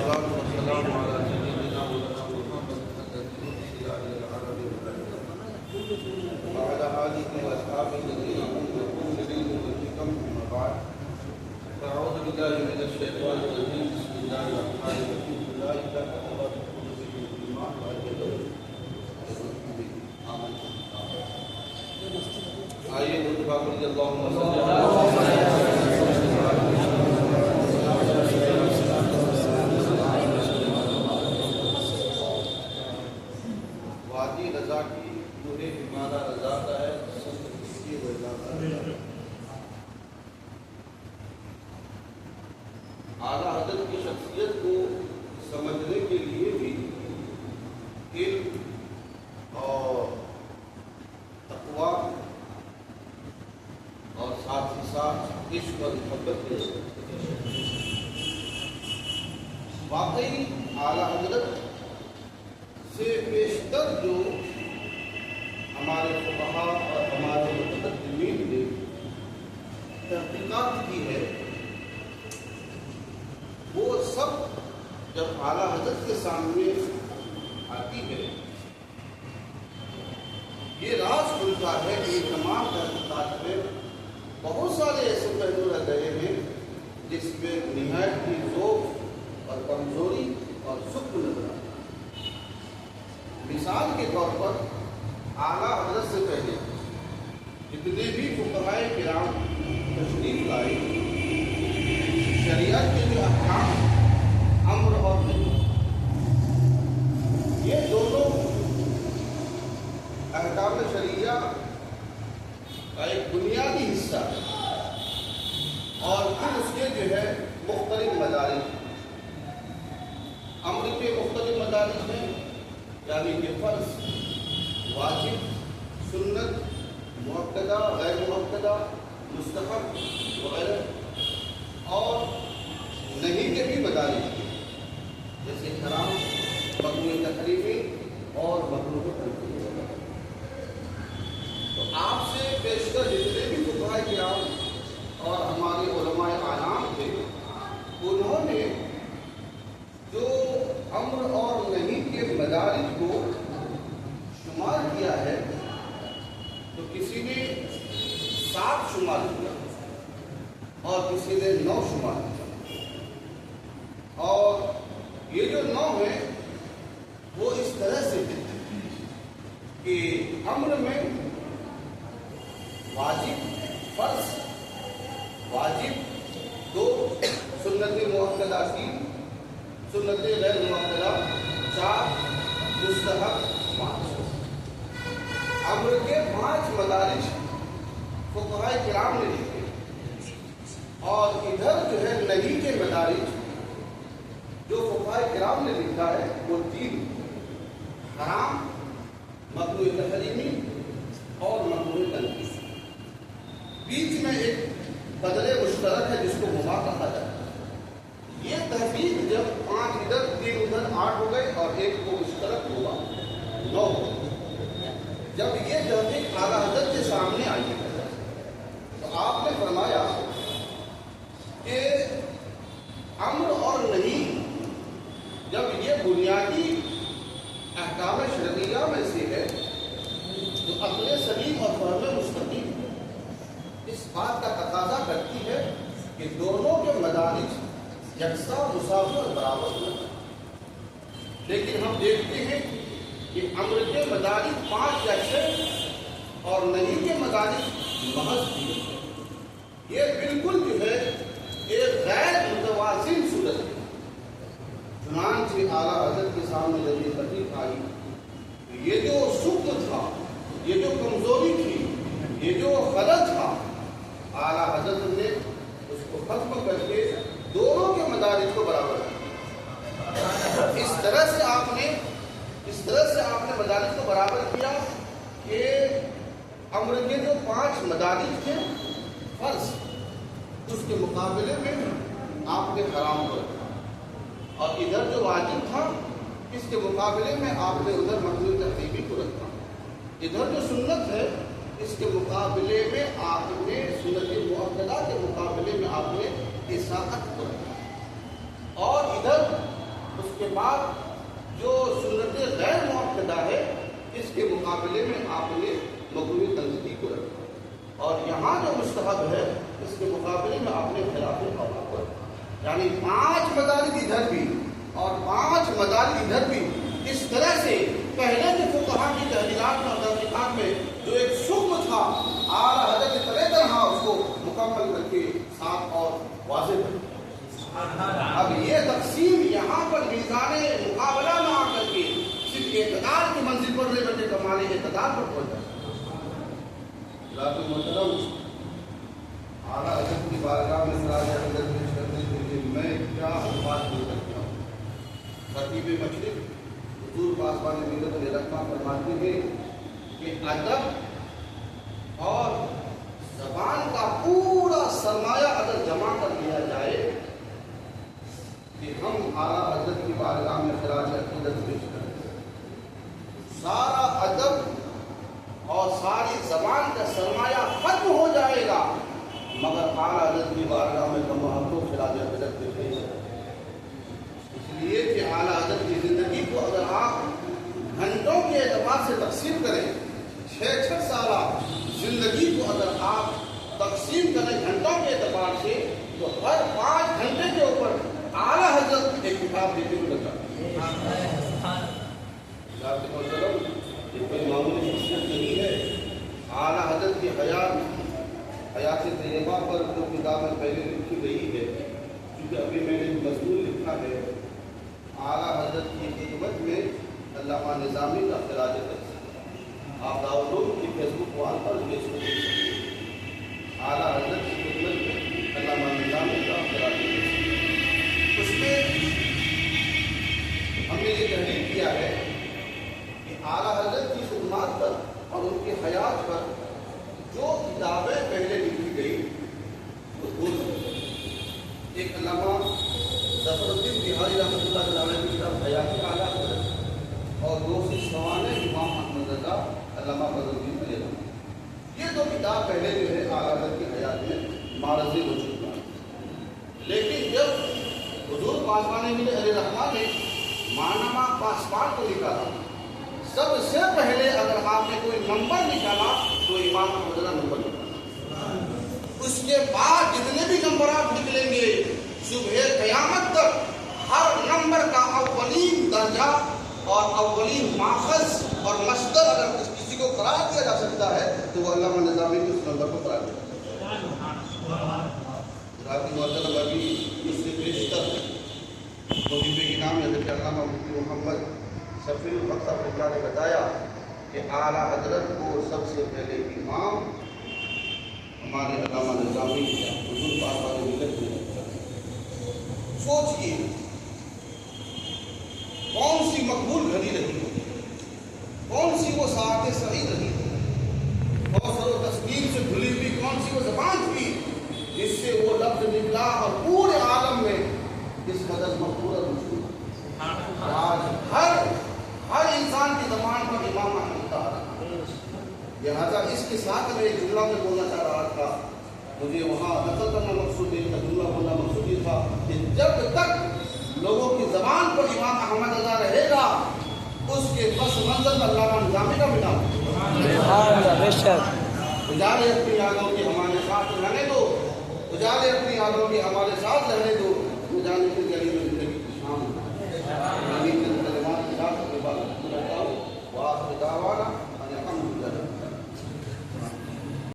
والصلاة والسلام على سيدنا مولانا محمد وعلى آله وأصحابه الذين أنفقوا بالعلم والحكم أما بعد فأعوذ بالله من الشيطان الرجيم بسم الله الرحمن الرحيم أولئك كتب في قلوبهم الإيمان وأيدهم آئیے مصطفیٰ رضی اللہ عنہ وادی رضا کی پورے ہمارا رضا کا ہے اعلیٰ حضرت کی شخصیت کو سمجھنے کے لیے بھی علم اور تقویٰ اور ساتھ ہی ساتھ عشق اور محبت کی ضرورت ہے۔ واقعی اعلیٰ حضرت سے بیشتر جو ہمارے فقہا اور ہمارے متقدمین نے تحقیقات کی ہے وہ سب جب اعلیٰ حضرت کے سامنے آتی ہے یہ راز کھلتا ہے کہ یہ تمام تحقیقات میں بہت سارے ایسے پہلو رہ گئے ہیں جس میں نہایت کی ذوق اور کمزوری اور سکھ نظر آتا ہے۔ مثال کے طور پر اعلیٰ حضرت سے پہلے جتنے بھی فقہائے کرام تشریف لائے شریعت کے جو احکام امر اور نہی یہ دونوں احکام شریعہ کا ایک بنیادی حصہ ہے اور پھر اس کے جو ہے مختلف مدارج امر کے مختلف مدارج ہیں یعنی کہ فرض واجب سنت مؤکدہ غیر مؤکدہ مستحب وغیرہ اور نہیں کے بھی مدارج ہیں جیسے حرام مکروہ تحریمی اور مکروہ تنزیہی۔ تو آپ سے بیشتر جتنے بھی فقہائے کرام اور ہمارے علماء اعلام تھے انہوں نے جو امر اور نہیں کے مدارج کو شمار کیا ہے تو کسی نے 7 شمار کیا اور کسی نے 9 شمار کیا اور یہ جو 9 ہے وہ اس طرح سے کہ امر میں واجب فرض واجب 2 سنت مؤکدہ 3 سنت غیر مؤکدہ 4 مستحب 5 امر کے 5 مدارج فقہائے کرام نے لکھے اور ادھر جو ہے نہیں کے مدارج جو فقہائے کرام نے لکھا ہے وہ 3 حرام مکروہ تحریمی اور مکروہ تنزیہی۔ بیچ میں ایک بدل مشترک ہے جس کو مباح کہا جاتا ہے۔ یہ تحقیق جب 5 ادھر 3 ادھر 8 ہو گئے اور ایک کو مشترک ہوا 9 ہو گئے۔ جب یہ تحقیق اعلیٰ حضرت کے سامنے آئی تو آپ نے فرمایا کہ امر اور نہیں جب یہ بنیادی احکام شرعیہ میں سے ہے تو عقل سلیم اور فہم مستقیم اس بات کا تقاضا کرتی ہے کہ دونوں کے مدارج یکساں مساوی اور برابر ہو۔ لیکن ہم دیکھتے ہیں کہ امر کے مدارج 5 جیسے اور نہیں کے مدارج محض 3۔ یہ بالکل جو ہے ایک غیر متوازن صورت ہے۔ چنانچہ اعلیٰ حضرت کے سامنے جب یہ تحقیق آئی یہ جو سکھ تھا یہ جو کمزوری تھی یہ جو غلط تھا اعلیٰ حضرت نے اس کو ختم کر کے دونوں کے مدارج کو برابر کیا۔ اس طرح سے آپ نے مدارج کو برابر کیا کہ امر کے جو 5 مدارج تھے فرض اس کے مقابلے میں آپ نے حرام کو رکھا اور ادھر جو واجب تھا اس کے مقابلے میں آپ نے ادھر مکروہ تحریمی کو رکھا۔ ادھر جو سنت ہے اس کے مقابلے میں آپ نے سنت مؤکدہ کے مقابلے میں آپ نے اطاعت کو رکھا اور ادھر کے بعد جو سنت غیر مؤکدہ ہے اس کے مقابلے میں آپ نے مکروہ تنزیہی کو رکھا، اور یہاں جو مستحب ہے اس کے مقابلے میں آپ نے خلاف اولا کو رکھا، یعنی 5 مدارج ادھر بھی اور 5 مدارج ادھر بھی۔ اس طرح سے پہلے کے فقہا کی تحریرات اور تحقیقات میں جو ایک سکم تھا، اعلیٰ حضرت نے طرح طرح اس کو مکمل کر کے صاف اور واضح کر دیا۔ اب یہ تقسیم یہاں پر میزان مقابلہ میں آ کر کے صرف اعتدال کی منزل پر نہیں بلکہ کمال اعتدال پر پہنچ جاتا ہے۔ ذات محترم، اعلیٰ حضرت کی بارگاہ میں خراج عقیدت پیش کرنے کے لیے میں کیا الفاظ دے سکتا ہوں۔ خطیب مشرق حضور پاسبان ملت علیہ رحمہ فرماتے ہیں کہ ادب اور زبان کا پورا سرمایہ اگر جمع کر لیا جائے کہ ہم اعلیٰ حضرت کی بارگاہ میں خراج عقیدت پیش کریں، سارا ادب اور ساری زبان کا سرمایہ ختم ہو جائے گا، مگر اعلیٰ حضرت کی بارگاہ میں ہم کو خراج عقیدت پیش کریں۔ اس لیے کہ اعلیٰ حضرت کی زندگی کو اگر آپ گھنٹوں کے اعتبار سے تقسیم کریں، 6 سالہ زندگی کو اگر آپ تقسیم کریں گھنٹوں کے اعتبار سے، تو ہر 5 گھنٹے کے اوپر اعلیٰ حضرت ایک کتاب دیتے ہوئے لگا۔ یہ کوئی معمولی شخصیت نہیں ہے۔ اعلیٰ حضرت کی حیات طیبہ پر جو کتابیں پہلے لکھی گئی ہے، کیونکہ ابھی میں نے مضمون لکھا ہے اعلیٰ حضرت کی خدمت میں علامہ نظامی کا خراج تقسیم، آپ دارالعلوم کی فیس بک وال پر اس کو دیکھ سکتے ہیں۔ اعلیٰ حضرت کی خدمت میں علامہ نظامی کا خراج تقسیم، اس میں ہم نے یہ تحریر کیا ہے کہ اعلیٰ حضرت کی خدمات پر اور ان کی حیات پر جو کتابیں پہلے لکھی گئی وہ 2 ہیں۔ ایک علامہ ظفر الدین بہاری رحمۃ اللہ علیہ کی کتاب حیات اعلیٰ حضرت، اور دوسری سوانح امام احمد رضا علامہ بدر الدین علیہ۔ یہ 2 کتاب پہلے جو ہے اعلیٰ حضرت کی حیات میں معرض وجود میں، لیکن جب حضور پاسبان ملت علیہ رحمہ نے معنامہ پاسبان کو نکالا، سب سے پہلے اگر آپ نے کوئی نمبر نکالا تو امام احمد رضا نمبر نکالا، اس کے بعد جتنے بھی نمبرات نکلیں گے صبح قیامت تک ہر نمبر کا اولین درجہ اور اولین ماخذ اور مصدر اگر کسی کو قرار دیا جا سکتا ہے تو وہ علامہ نظامی کے اس نمبر کو قرار دیا جاتا ہے۔ ذاتی محترم، ابھی اس سے بیشتر محب انعام حضرت علامہ مفتی محمد شفیع الحق صاحب رحمۃ اللہ نے بتایا کہ اعلیٰ حضرت کو سب سے پہلے امام ہمارے علامہ نظامی حضور پاسبان ملت میں۔ سوچئے کون سی مقبول گھڑی رہی ہوگی، کون سی وہ ساعت سعید رہی ہوگی، اور و تسکین سے بھلی ہوئی کون سی وہ زبان تھی جس سے وہ لفظ نکلا اور پورے عالم میں اس قدر مقبول اور مشہور۔ آج ہر انسان کی زبان پر امام احمد آ رہا ہے، لہٰذا اس کے ساتھ میں ایک جملہ میں بولنا چاہ رہا تھا، مجھے وہاں نقل کرنا مقصود نہیں تھا، جملہ بولنا مقصود یہ تھا کہ جب تک لوگوں کی زبان پر امام احمد رضا رہے گا اس کے پس منظر میں علامہ نظامی کا ملا۔ اجالے اپنی یادوں کی ہمارے ساتھ رہنے دو، اجالے اپنی یادوں کی ہمارے ساتھ رہنے دو، جانے کی گلی میں زندگی کی شام۔